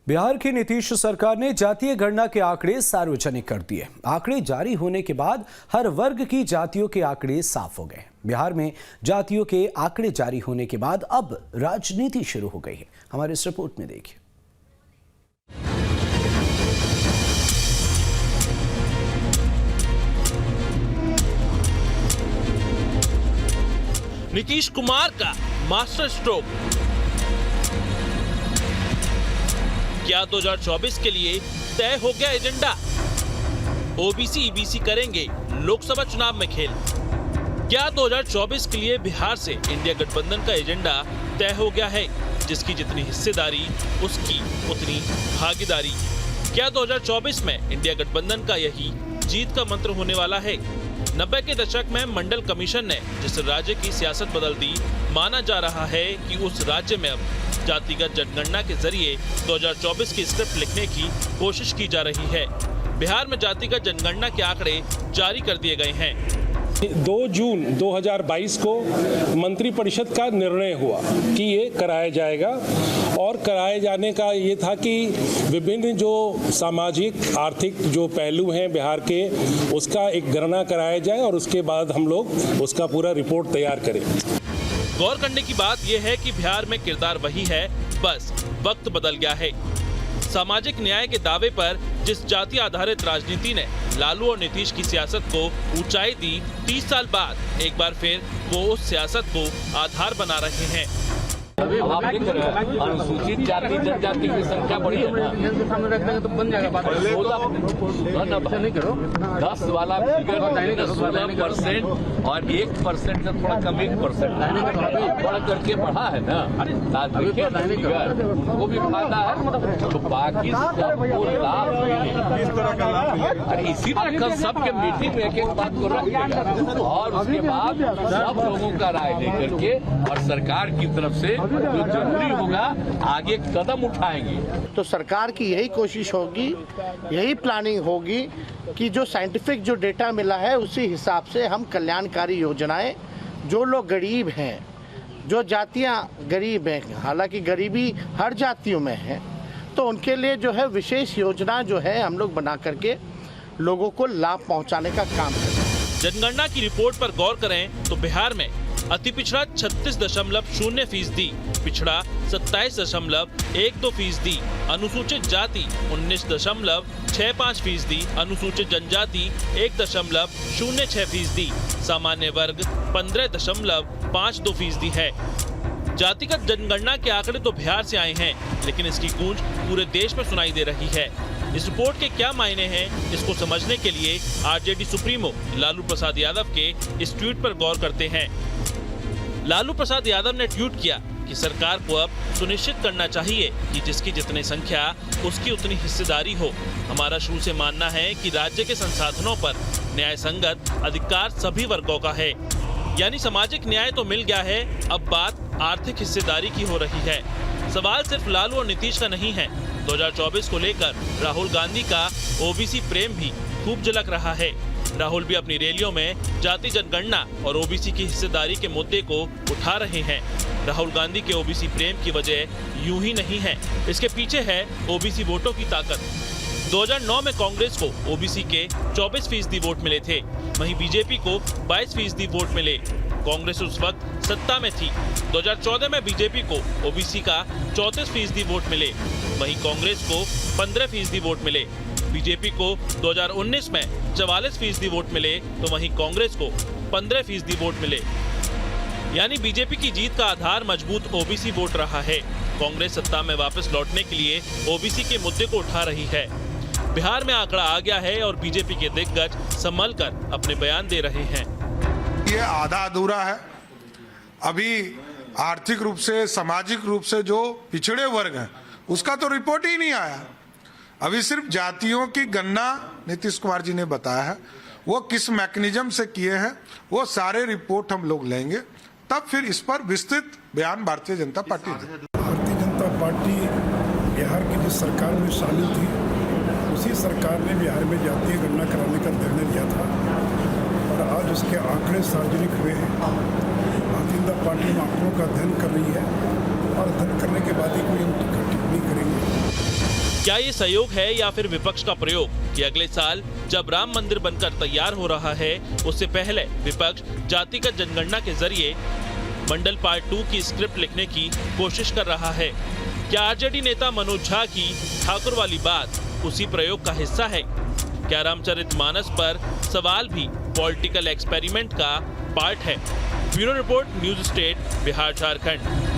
बिहार की नीतीश सरकार ने जातीय गणना के आंकड़े सार्वजनिक कर दिए। आंकड़े जारी होने के बाद हर वर्ग की जातियों के आंकड़े साफ हो गए। बिहार में जातियों के आंकड़े जारी होने के बाद अब राजनीति शुरू हो गई है। हमारे इस रिपोर्ट में देखिए। नीतीश कुमार का मास्टर स्ट्रोक। क्या 2024 के लिए तय हो गया एजेंडा? ओबीसी ईबीसी करेंगे लोकसभा चुनाव में खेल। क्या 2024 के लिए बिहार से इंडिया गठबंधन का एजेंडा तय हो गया है? जिसकी जितनी हिस्सेदारी उसकी उतनी भागीदारी। क्या 2024 में इंडिया गठबंधन का यही जीत का मंत्र होने वाला है? 90 के दशक में मंडल कमीशन ने जिस राज्य की सियासत बदल दी, माना जा रहा है कि उस राज्य में अब जातिगत जनगणना के जरिए 2024 की स्क्रिप्ट लिखने की कोशिश की जा रही है। बिहार में जातिगत जनगणना के आंकड़े जारी कर दिए गए हैं। 2 जून 2022 को मंत्रिपरिषद का निर्णय हुआ कि ये कराया जाएगा और कराए जाने का ये था कि विभिन्न जो सामाजिक आर्थिक जो पहलू हैं बिहार के, उसका एक गणना कराया जाए और उसके बाद हम लोग उसका पूरा रिपोर्ट तैयार करें। गौर करने की बात यह है कि बिहार में किरदार वही है, बस वक्त बदल गया है। सामाजिक न्याय के दावे पर जिस जाति आधारित राजनीति ने लालू और नीतीश की सियासत को ऊंचाई दी, 30 साल बाद एक बार फिर वो उस सियासत को आधार बना रहे हैं। अनुसूचित जाति जनजाति की संख्या बढ़ी है ना, तो बन जाएगा बात। 10 वाला फिगर 16% और 1% से थोड़ा कम 1% बढ़ करके बढ़ा है ना। उनको भी फायदा है, तो बाकी सबको लाभ अरे इसी तरह का सबके मीटिंग में एक बात को रखिएगा और उसके बाद सब लोगों का राय लेकर के और सरकार की तरफ से जो जरूरी होगा आगे कदम उठाएंगे। तो सरकार की यही कोशिश होगी, यही प्लानिंग होगी कि जो साइंटिफिक जो डेटा मिला है उसी हिसाब से हम कल्याणकारी योजनाएं, जो लोग गरीब हैं, जो जातियां गरीब हैं, हालांकि गरीबी हर जातियों में है, तो उनके लिए जो है विशेष योजना जो है हम लोग बना करके लोगों को लाभ पहुंचाने का काम करें। जनगणना की रिपोर्ट पर गौर करें तो बिहार में अति पिछड़ा 36.0%, पिछड़ा 27.12%, अनुसूचित जाति 19.65%, अनुसूचित जनजाति 1.06%, सामान्य वर्ग 15.52% है। जातिगत जनगणना के आंकड़े तो बिहार से आए हैं, लेकिन इसकी गूंज पूरे देश में सुनाई दे रही है। इस रिपोर्ट के क्या मायने हैं, इसको समझने के लिए आरजेडी सुप्रीमो लालू प्रसाद यादव के इस ट्वीट पर गौर करते हैं। लालू प्रसाद यादव ने ट्वीट किया कि सरकार को अब सुनिश्चित करना चाहिए कि जिसकी जितनी संख्या उसकी उतनी हिस्सेदारी हो। हमारा शुरू से मानना है कि राज्य के संसाधनों पर न्याय संगत अधिकार सभी वर्गों का है, यानी सामाजिक न्याय तो मिल गया है, अब बात आर्थिक हिस्सेदारी की हो रही है। सवाल सिर्फ लालू और नीतीश का नहीं है। 2024 को लेकर राहुल गांधी का ओबीसी प्रेम भी खूब झलक रहा है। राहुल भी अपनी रैलियों में जाति जनगणना और ओबीसी की हिस्सेदारी के मुद्दे को उठा रहे हैं। राहुल गांधी के ओबीसी प्रेम की वजह यूं ही नहीं है, इसके पीछे है ओबीसी वोटों की ताकत। 2009 में कांग्रेस को ओबीसी के 24% वोट मिले थे, वहीं बीजेपी को 22% वोट मिले। कांग्रेस उस वक्त सत्ता में थी। 2014 में बीजेपी को ओबीसी का 34% वोट मिले, वहीं कांग्रेस को 15% वोट मिले। बीजेपी को 2019 में 44% वोट मिले, तो वहीं कांग्रेस को 15% वोट मिले। यानी बीजेपी की जीत का आधार मजबूत ओबीसी वोट रहा है। कांग्रेस सत्ता में वापस लौटने के लिए ओबीसी के मुद्दे को उठा रही है। बिहार में आंकड़ा आ गया है और बीजेपी के दिग्गज संभल कर अपने बयान दे रहे हैं। ये आधा अधूरा है। अभी आर्थिक रूप से, सामाजिक रूप से जो पिछड़े वर्ग हैं, उसका तो रिपोर्ट ही नहीं आया। अभी सिर्फ जातियों की गणना नीतीश कुमार जी ने बताया है, वो किस मैकेनिज्म से किए हैं, वो सारे रिपोर्ट हम लोग लेंगे, तब फिर इस पर विस्तृत बयान भारतीय जनता पार्टी देगी। भारतीय जनता पार्टी बिहार की जिस सरकार में शामिल थी, उसी सरकार ने बिहार में जातीय गणना कराने का निर्णय लिया था और आज उसके आंकड़े सार्वजनिक हुए हैं। भारतीय जनता पार्टी आंकड़ों का अध्ययन कर रही है और अध्ययन करने के बाद ही कोई टिप्पणी करेंगे। क्या ये सहयोग है या फिर विपक्ष का प्रयोग कि अगले साल जब राम मंदिर बनकर तैयार हो रहा है उससे पहले विपक्ष जातिगत जनगणना के जरिए मंडल पार्ट 2 की स्क्रिप्ट लिखने की कोशिश कर रहा है? क्या आरजेडी नेता मनोज झा की ठाकुर वाली बात उसी प्रयोग का हिस्सा है? क्या रामचरितमानस पर सवाल भी पॉलिटिकल एक्सपेरिमेंट का पार्ट है? Bureau report, news state, Bihar Jharkhand.